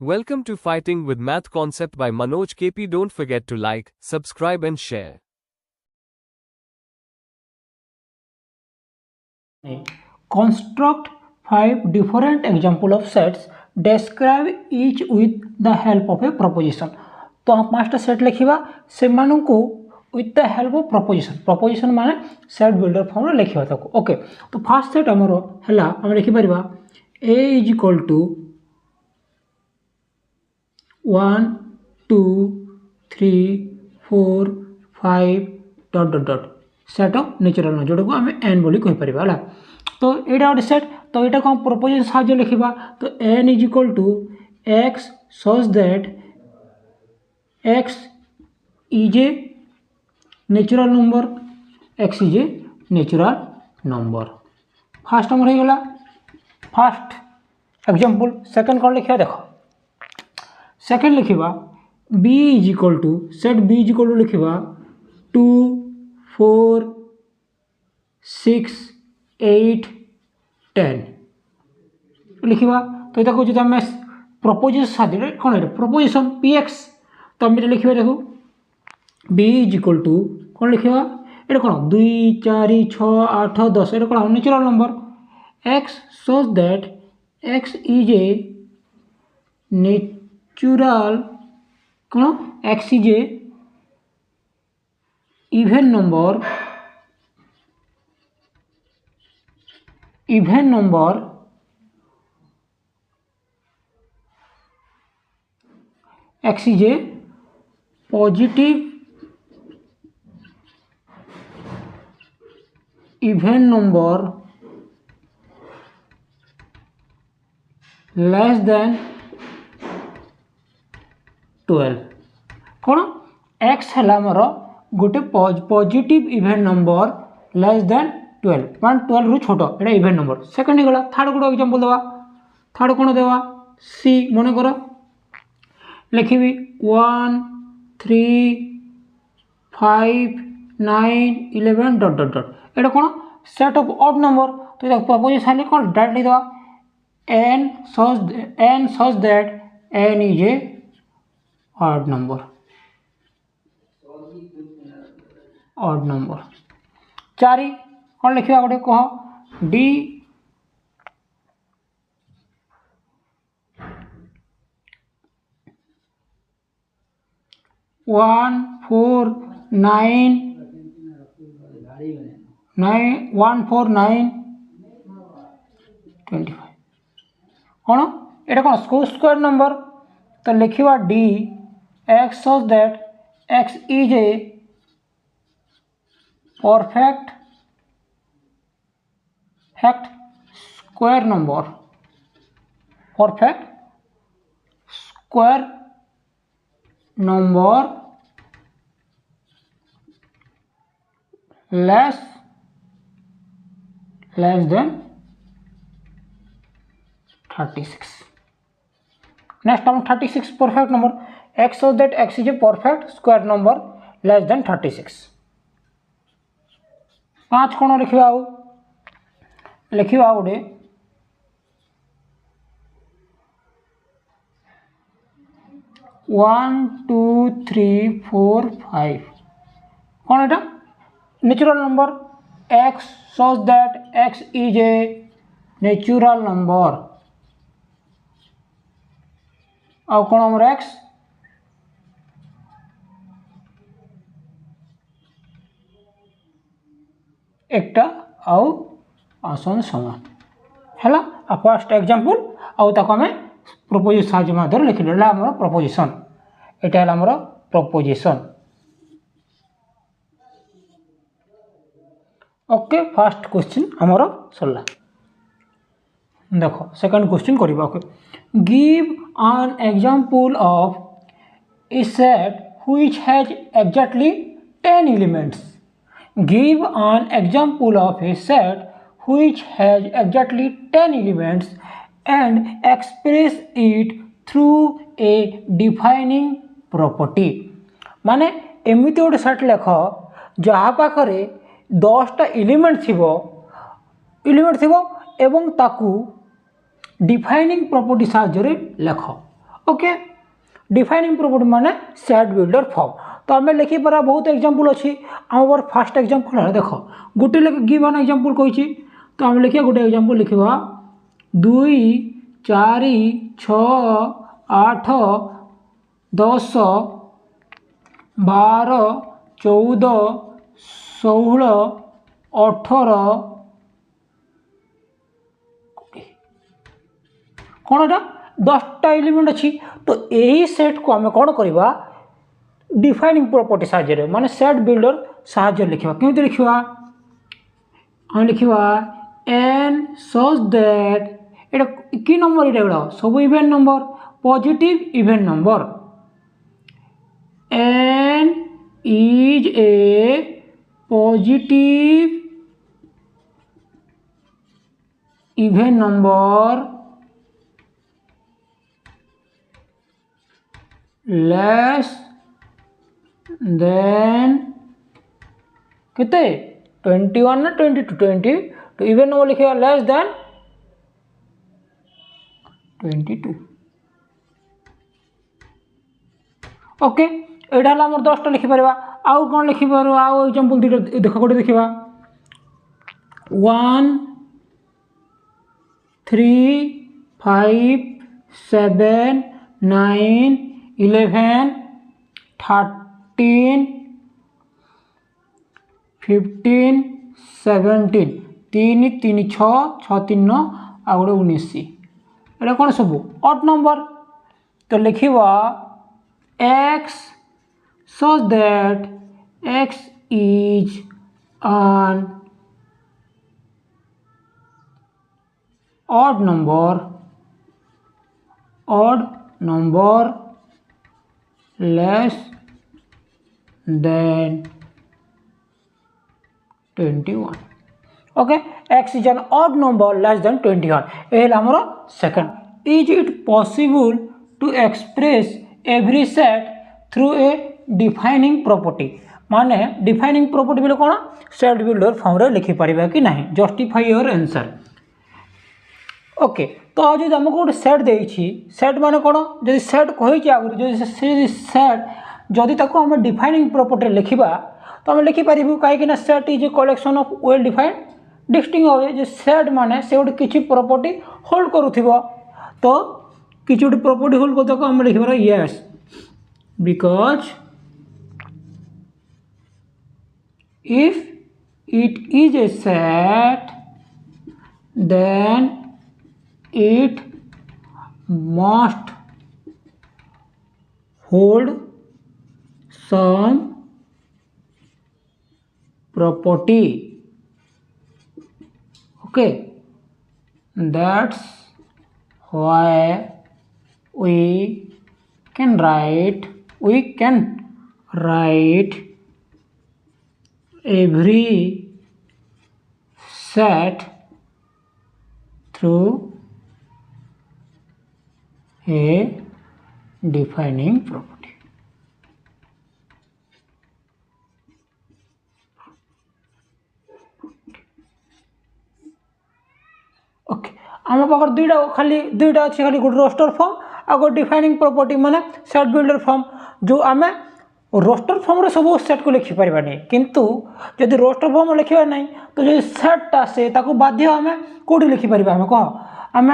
Welcome to Fighting with Math Concept by Manoj KP. Don't forget to like, subscribe and share. Construct 5 different example of sets. Describe each with the help of a proposition. तो हम 5टा set लिखा से with the help of proposition माने set builder form रे लिखा ताको okay. तो first set हमरो हला हम लिखि परिबा a is equal to 1 2 3 4 5 dot dot dot set of natural number जोटा को आम n बोली कहि परिबा हला। तो यहाँ गोटे सेट तो यहाँ को हम प्रोपोजिशन साहाଯ୍य लिखा तो n is equal to x such that x is a natural number x is a natural number. First number हो गला फास्ट एग्जांपल। सेकंड कौन लिखा देख सेकंड लिखा b is equal to set b is equal to लिखा 2 4 6 8 10 लिखा। तो यहाँ जो आम प्रोपोजिशन साथ कौन है प्रोपोजिशन px तो आम लिखा देखो b इज इक्वल टू कौन लिखा ये कौन 2 4 6 8 10 ये कौन natural number x such that x is a natural कौन x is A even number x is a positive even number less than 12 कौन x है गोटे positive event number less then 12 मान 12 रु छोट एटा इवेंट नंबर। सेकंड गला third गोटे example देवा थर्ड कौन देवा सी मन कर लिखी 1 3 5 9 11 डॉट डॉट डॉट एटा कौन सेट ऑफ ऑड नंबर। तो ये प्रोपोजिशन कौन डायरेक्टली देवा n such that n is a odd number चारि कौन लिखा गोटे कह d 1 4 9 1 4 9 25 कौन ये कौन स्क्वायर नंबर। तो लिखा d x such that x is a perfect square number less than 36। Next हम 36 perfect number x such that x is a perfect square number less then 36। 5 कौन लिखा लिखा गोटे 1 2 3 4 5 कौन एटा natural number x such that x is a natural number और कौन हमर x एकटा आउ आसन समान है फर्स्ट एग्जांपल आउ ताको हमें प्रोपोजिशन साहाय्य माध्यम लिखिले हमर प्रोपोजिशन एटा हमर प्रोपोजिशन ओके। फर्स्ट क्वेश्चन हमर सरला देखो सेकंड क्वेश्चन करिबा okay. Give an example of A set which has exactly 10 elements. Give an example of a set which has exactly 10 elements and express it through a defining property। माने एमिति गोटे set लेख जहाँ पाखरे 10टा element थिबो एवं ताकू डिफाइनिंग प्रॉपर्टी साहाय्य लेख ओके डिफाइनिंग प्रॉपर्टी माने सेट बिल्डर फॉर्म तो आम लिखिपार बहुत एग्जांपल अच्छी आम फास्ट एग्जांपल है देख गोटे गिव एन एग्जांपल कही तो आम लिखा गोटे एग्जांपल लिखा 2 4 6 8 10 12 14 16 18 कौन एटा 10टा एलिमेंट अच्छी तो यही सेट को आम कौन करवा डिफाइनिंग प्रॉपर्टी साहाय्य माने सेट बिल्डर साहाय्य लिखा केमती लिखा हम लिखा एन सच दैट एटा कि नंबर ये गुड़ा सब even number positive even number n is a positive even number less than कितने 21 ना 22 तो इवेन नंबर लिखेगा लेस देन 22 ओके एटा हला हमर 10टा लिखि परबा आउ कोन लिखि परबा आउ एग्जांपल दुटा देख गोटे देखिबा 1 3 5 7 9 11 13 15 17 3 3 6 6 3 9 आ गोटे 19 एटा कौन सब ऑड नंबर तो लिखा x such that x is an odd number less than 21 okay x is an odd number less than 21 ये हमारा second is it possible to express every set through a defining property माने defining property बोले कौन set builder form रे लिखि परिबा कि नहीं justify your answer okay तो आज जब हमको गोटे सेट देछि सेट माने कौन जदि सेट कहि छी आगु जदि से सेट जदि ताको हम डिफाइनिंग प्रॉपर्टी लिखिबा तो हम लिखि परिबु काहे कि ना set is a collection of well defined distinct होवे जे सेट माने से गोटे किछि प्रॉपर्टी होल्ड करूथिबो तो किछि गोटे प्रॉपर्टी होल्ड करतो को हम लिखिबार yes because if it is a set then it must hold some property okay that's why we can write every set through a defining property okay आम पाखर दुईटा खाली दुईटा अच्छे खाली गोटे रोस्टर फॉर्म आ गोटे डिफाइनिंग प्रॉपर्टी माने सेट बिल्डर फॉर्म जो आम रोस्टर फॉर्म रे सब सेट को लिखि परिबानी किंतु जदि रोस्टर फॉर्म लिखिबा नहीं तो जो सेट आसे ताको बाध्य आम कोठी लिखि परिबा हम कह आम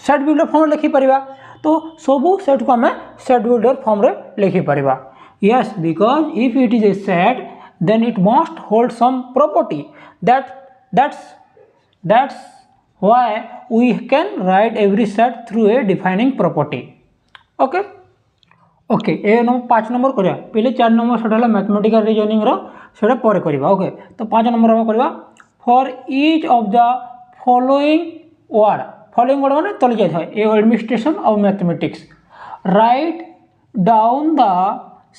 सेट बिल्डर फॉर्म लिखि परिबा तो सब सेट को आम सेट बिल्डर फॉर्म रे लिखि परिबा yes because if it is a set then it must hold some property that's why we can write every set through a defining property okay okay A number 5 number करिया पहले 4 number सेटा mathematical reasoning रो सेटा पर करिवा okay तो 5 number हम करिवा for each of the following word माने तले जाय थाए a administration of mathematics write down the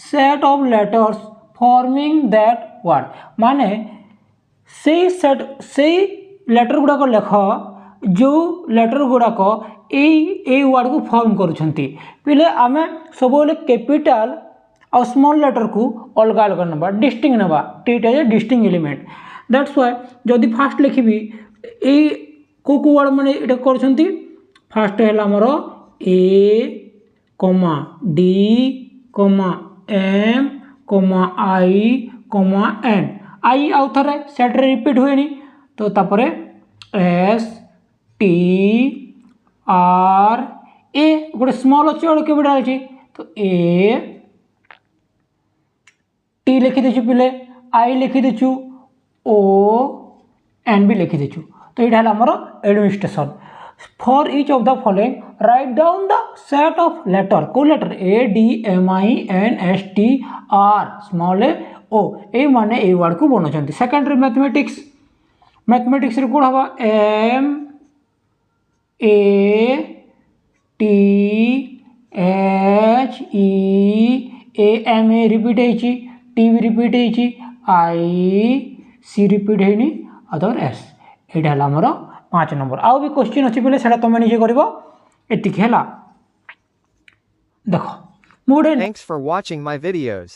set of letters forming that word माने से लेटर गुड़ाक लेख जो लेटर गुड़ाक ए वर्ड को फॉर्म करुछंती पहले आम सब कैपिटल और स्मॉल लेटर को अलग अलग नवा डिस्टिंग नवा टीटा जे डिस्टिंग एलिमेंट दैट्स व्हाई जदि फास्ट लिखिबी ए को वर्ड माने एटा करछंती फास्ट है आमर ए कमा डी कमा एम कमा आई कमा एन आई आउ थे सेट रिपीट हुए तो तापर एस टी आर ए गोटे स्मॉल अच्छे और कैपिटाल अच्छे तो ए टी लिखिदेचु पिले आई लिखिदेचु ओ एन भी लिखिदेचु तो यहाँ है आमर administration for each of the following write down the set of letter को letter A D M I N S T R small A O A माने ए वर्ड को बनाऊँ सेकेंड मैथमेटिक्स मैथमेटिक्स कौन हम M A T H E M A repeat होती T भी repeat होती आई सी रिपीट होनी अदर एस यहाँ है आमर 5 नंबर आउ भी क्वेश्चन अच्छी पे से तुम निजे कर देख Thanks for watching my videos.